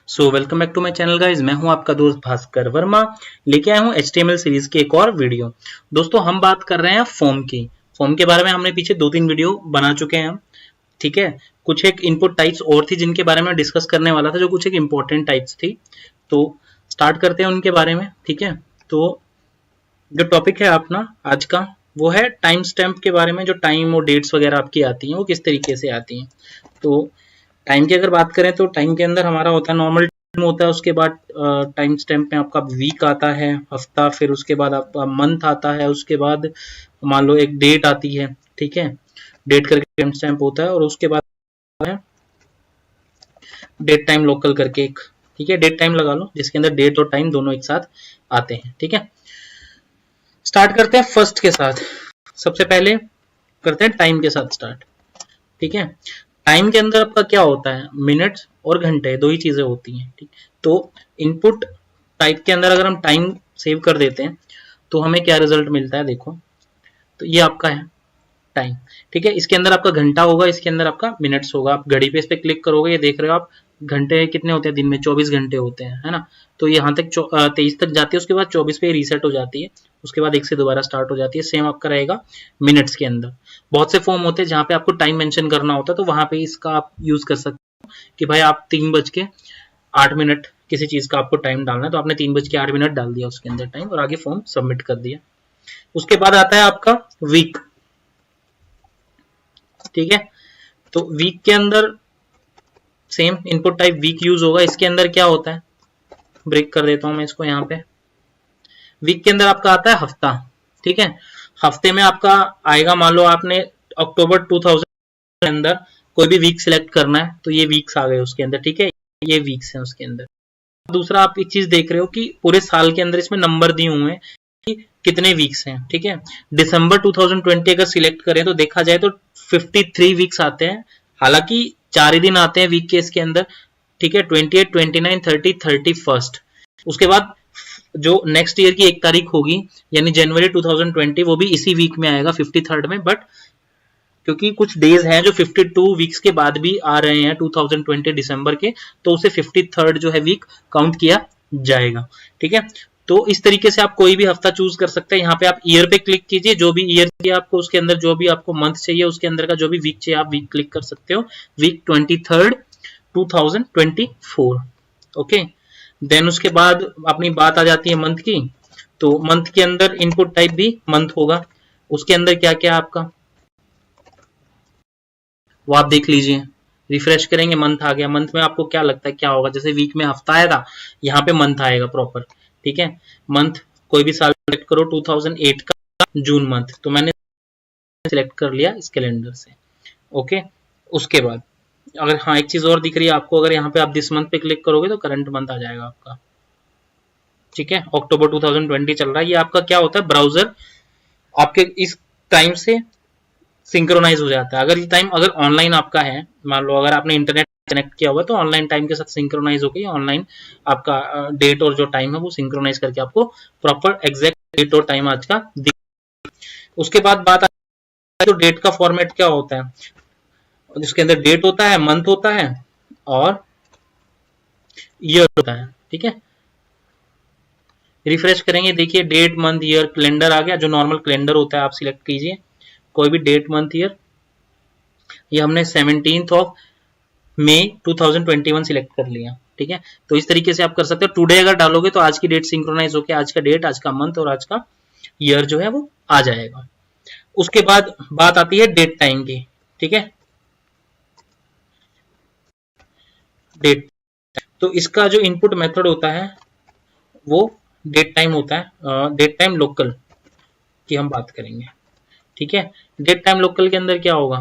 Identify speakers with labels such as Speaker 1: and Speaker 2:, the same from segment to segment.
Speaker 1: So welcome back to my channel guys. मैं हूं आपका दोस्त भास्कर वर्मा, लेके आया हूं HTML सीरीज की एक और वीडियो। दोस्तों हम बात कर रहे हैं फॉर्म की। फॉर्म के बारे में हमने पीछे 2-3 वीडियो बना चुके हैं, ठीक है। कुछ एक इनपुट टाइप्स और थी जिनके बारे में डिस्कस करने वाला था, जो कुछ एक इंपॉर्टेंट टाइप्स थी। तो स्टार्ट करते हैं उनके बारे में, ठीक है। तो जो टॉपिक है अपना आज का वो है टाइम स्टैम्प के बारे में। जो टाइम और डेट्स वगैरह आपकी आती हैं वो किस तरीके से आती हैं। तो टाइम की अगर बात करें तो टाइम के अंदर हमारा होता है नॉर्मल टाइम होता है, उसके बाद टाइम स्टैम्प में आपका वीक आता है, हफ्ता, फिर उसके बाद आपका मंथ आता है, उसके बाद मान लो एक डेट आती है, ठीक है। डेट करके टाइम स्टैम्प होता है और उसके बाद है डेट टाइम लोकल करके एक, ठीक है। डेट टाइम लगा लो जिसके अंदर डेट और टाइम दोनों एक साथ आते हैं, ठीक है। स्टार्ट करते हैं फर्स्ट के साथ। सबसे पहले करते हैं टाइम के साथ स्टार्ट, ठीक है। टाइम के अंदर आपका क्या होता है, मिनट्स और घंटे, दो ही चीजें होती हैं, ठीक। तो इनपुट टाइप के अंदर अगर हम टाइम सेव कर देते हैं तो हमें क्या रिजल्ट मिलता है, देखो। तो ये आपका है टाइम, ठीक है। इसके अंदर आपका घंटा होगा, इसके अंदर आपका मिनट्स होगा। आप घड़ी पे इस पे क्लिक करोगे, ये देख रहे हो आप घंटे कितने होते हैं दिन में, 24 घंटे होते हैं, है ना। तो यहाँ तक 23 तक जाती है, उसके बाद 24 पे रीसेट हो जाती है, उसके बाद 1 से दोबारा स्टार्ट हो जाती है। सेम आपका रहेगा मिनट्स के अंदर। बहुत से फॉर्म होते हैं जहाँ पे आपको टाइम मेंशन करना होता है, तो वहां पे इसका आप यूज कर सकते हो कि भाई आप 3:08 किसी चीज का आपको टाइम डालना है, तो आपने 3:08 डाल दिया उसके अंदर टाइम और आगे फॉर्म सबमिट कर दिया। उसके बाद आता है आपका वीक, ठीक है। तो वीक के अंदर same input type week use होगा। इसके अंदर क्या होता है, ब्रेक कर देता हूं मैं इसको यहाँ पे। वीक के अंदर आपका आता है हफ्ता, ठीक है। हफ्ते में आपका आएगा, मान लो आपने अक्टूबर 2000 के अंदर कोई भी वीक सिलेक्ट करना है, तो ये वीक्स आ गए उसके अंदर, ठीक है। ये वीक्स हैं उसके अंदर। दूसरा आप एक चीज देख रहे हो कि पूरे साल के अंदर इसमें नंबर दिए हुए हैं कि कितने वीक्स हैं, ठीक है। दिसंबर 2020 अगर सिलेक्ट करें तो देखा जाए तो 53 वीक्स आते हैं। हालांकि 4 ही दिन आते हैं वीक के इसके अंदर, ठीक है। 28, 29, 30, 31। उसके बाद जो नेक्स्ट ईयर की 1 तारीख होगी यानी जनवरी 2020, वो भी इसी वीक में आएगा 53rd में। बट क्योंकि कुछ डेज हैं जो 52 वीक्स के बाद भी आ रहे हैं 2020 दिसंबर के, तो उसे 53rd जो है वीक काउंट किया जाएगा, ठीक है। तो इस तरीके से आप कोई भी हफ्ता चूज कर सकते हैं। यहाँ पे आप ईयर पे क्लिक कीजिए, जो भी ईयर चाहिए आपको, उसके अंदर जो भी आपको मंथ चाहिए उसके अंदर का जो भी वीक चाहिए आप वीक क्लिक कर सकते हो। Week 23rd 2024, okay. देन उसके बाद अपनी बात आ जाती है मंथ की। तो मंथ के अंदर इनपुट टाइप भी मंथ होगा। उसके अंदर क्या क्या आपका वो आप देख लीजिए। रिफ्रेश करेंगे, मंथ आ गया। मंथ में आपको क्या लगता है क्या होगा, जैसे वीक में हफ्ता आएगा, यहाँ पे मंथ आएगा प्रॉपर, ठीक है। मंथ कोई भी साल सेलेक्ट करो, 2008 का जून मंथ, तो मैंने सिलेक्ट कर लिया इस कैलेंडर से, ओके। उसके बाद अगर हाँ एक चीज और दिख रही है आपको, अगर यहाँ पे आप दिस मंथ पे क्लिक करोगे तो करंट मंथ आ जाएगा आपका, ठीक है। अक्टूबर 2020 चल रहा है। ये आपका क्या होता है, ब्राउजर आपके इस टाइम से सिंक्रोनाइज हो जाता है। अगर ये टाइम अगर ऑनलाइन आपका है, मान लो अगर आपने इंटरनेट कनेक्ट किया हुआ है, तो ऑनलाइन टाइम के साथ सिंक्रोनाइज होकर ऑनलाइन आपका डेट और जो टाइम है वो सिंक्रोनाइज करके आपको प्रॉपर एग्जैक्ट डेट और टाइम आज का दिख। उसके बाद बात आती है तो डेट का फॉर्मेट क्या होता है, जिसके अंदर डेट होता है, मंथ होता है और ईयर होता है, ठीक है। रिफ्रेश करेंगे, देखिए डेट मंथ ईयर कैलेंडर आ गया। जो नॉर्मल कैलेंडर होता है आप सिलेक्ट कीजिए कोई भी डेट मंथ ईयर। ये हमने 17 मई 2021 सिलेक्ट कर लिया, ठीक है। तो इस तरीके से आप कर सकते हो। टुडे अगर डालोगे तो आज की डेट सिंक्रोनाइज होकर आज का डेट, आज का मंथ और आज का ईयर जो है वो आ जाएगा। उसके बाद बात आती है डेट टाइम की, ठीक है। डेट, तो इसका जो इनपुट मेथड होता है वो डेट टाइम होता है। डेट टाइम लोकल की हम बात करेंगे, ठीक है। डेट टाइम लोकल के अंदर क्या होगा,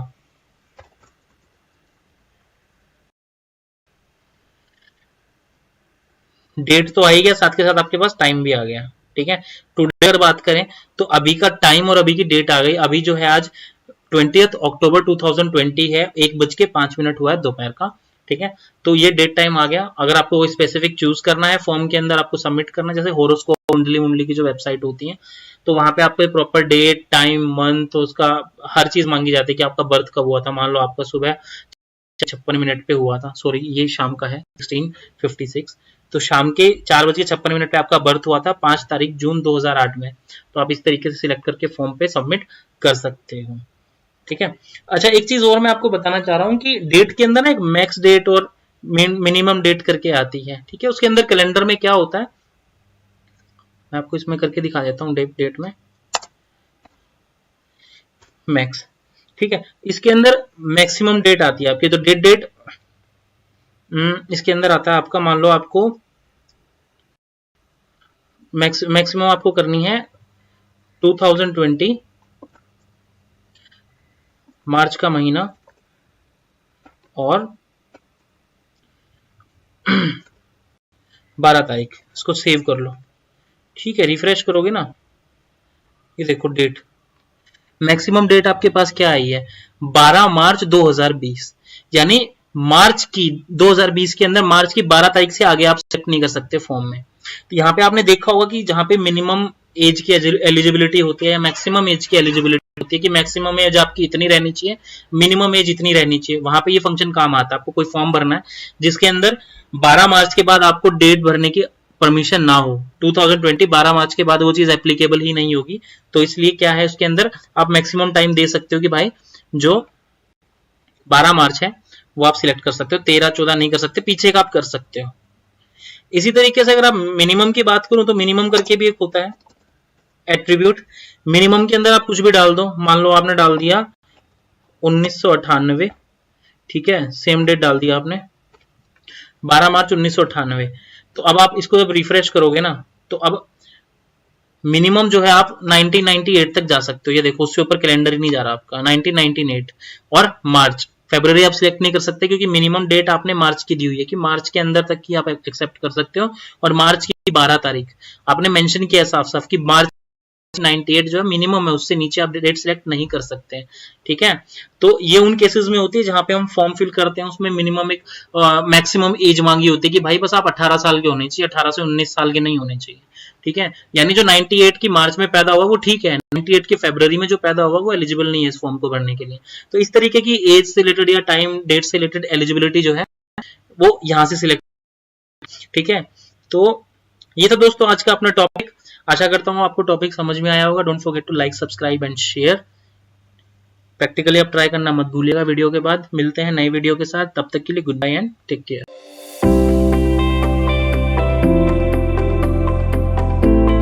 Speaker 1: डेट तो आ ही गया, साथ के साथ आपके पास टाइम भी आ गया, ठीक है। टुडे अगर बात करें तो अभी का टाइम और अभी की डेट आ गई। अभी जो है आज 20 अक्टूबर 2020 है, 1:05 हुआ है दोपहर का, ठीक है। तो ये डेट टाइम आ गया। अगर आपको कोई स्पेसिफिक चूज करना है फॉर्म के अंदर, आपको सबमिट करना है, जैसे होरोस्कोप कुंडली मुंडली की जो वेबसाइट होती है, तो वहां पे आपको प्रॉपर डेट टाइम मंथ तो उसका हर चीज मांगी जाती है कि आपका बर्थ कब हुआ था। मान लो आपका सुबह 56 पे हुआ था, सॉरी ये शाम का है 1656, तो शाम के 4:56 पे आपका बर्थ हुआ था 5 तारीख जून 2008 में। तो आप इस तरीके से सिलेक्ट करके फॉर्म पे सबमिट कर सकते हो, ठीक है। अच्छा एक चीज और मैं आपको बताना चाह रहा हूँ कि डेट के अंदर ना एक मैक्स डेट और मिनिमम डेट करके आती है, ठीक है। उसके अंदर कैलेंडर में क्या होता है मैं आपको इसमें करके दिखा देता हूँ, डेट में मैक्स, ठीक है। इसके अंदर मैक्सिमम डेट आती है आपकी, तो डेट इसके अंदर आता है आपका, मान लो आपको मैक्सिमम आपको करनी है 2020 मार्च का महीना और 12 तारीख, इसको सेव कर लो, ठीक है। रिफ्रेश करोगे ना, ये देखो डेट, मैक्सिमम डेट आपके पास क्या आई है 12 मार्च 2020, यानी मार्च की 2020 के अंदर मार्च की 12 तारीख से आगे आप सेलेक्ट नहीं कर सकते फॉर्म में। तो यहाँ पे आपने देखा होगा कि जहां पे मिनिमम एज की एलिजिबिलिटी होती है या मैक्सिमम एज की एलिजिबिलिटी होती है कि मैक्सिमम एज आपकी इतनी रहनी चाहिए, मिनिमम एज इतनी रहनी चाहिए, वहां पे ये फंक्शन काम आता है। आपको कोई फॉर्म भरना है जिसके अंदर 12 मार्च के बाद आपको डेट भरने की परमिशन ना हो, 2020 12 मार्च के बाद वो चीज एप्लीकेबल ही नहीं होगी, तो इसलिए क्या है उसके अंदर आप मैक्सिमम टाइम दे सकते हो कि भाई जो 12 मार्च है वो आप सिलेक्ट कर सकते हो, 13-14 नहीं कर सकते, पीछे का आप कर सकते हो। इसी तरीके से अगर आप मिनिमम की बात करूं तो मिनिमम करके भी एक होता है एट्रीब्यूट, मिनिमम के अंदर आप कुछ भी डाल दो, मान लो आपने डाल दिया 1998, ठीक है, सेम डेट डाल दिया आपने 12 मार्च 1998, तो अब आप इसको जब रिफ्रेश करोगे ना तो अब मिनिमम जो है आप 1998 तक जा सकते हो, ये देखो उससे ऊपर कैलेंडर ही नहीं जा रहा आपका 1998, और मार्च फरवरी आप सिलेक्ट नहीं कर सकते क्योंकि मिनिमम डेट आपने मार्च की दी हुई है कि मार्च के अंदर तक की आप एक्सेप्ट कर सकते हो, और मार्च की 12 तारीख आपने मेंशन किया साफ साफ कि मार्च 98 जो है मिनिमम है, उससे नीचे आप डेट सिलेक्ट नहीं कर सकते, ठीक है। तो ये उन केसेस में होती है जहां पे हम फॉर्म फिल करते हैं, उसमें मिनिमम एक मैक्सिमम एज मांगी होती है कि भाई बस आप 18 साल के होने चाहिए, 18 से 19 साल के नहीं होने चाहिए, ठीक है। यानी जो 98 की मार्च में पैदा हुआ वो ठीक है, 98 की फरवरी में जो पैदा हुआ वो एलिजिबल नहीं है इस फॉर्म को भरने के लिए। तो इस तरीके की एज से रिलेटेड या टाइम डेट से रिलेटेड एलिजिबिलिटी जो है वो यहाँ से सिलेक्ट, ठीक है। तो ये था दोस्तों आज का अपना टॉपिक, आशा करता हूँ आपको टॉपिक समझ में आया होगा। Don't forget to like subscribe and share, practically आप ट्राई करना मत भूलिएगा। वीडियो के बाद मिलते हैं नई वीडियो के साथ, तब तक के लिए goodbye and take care.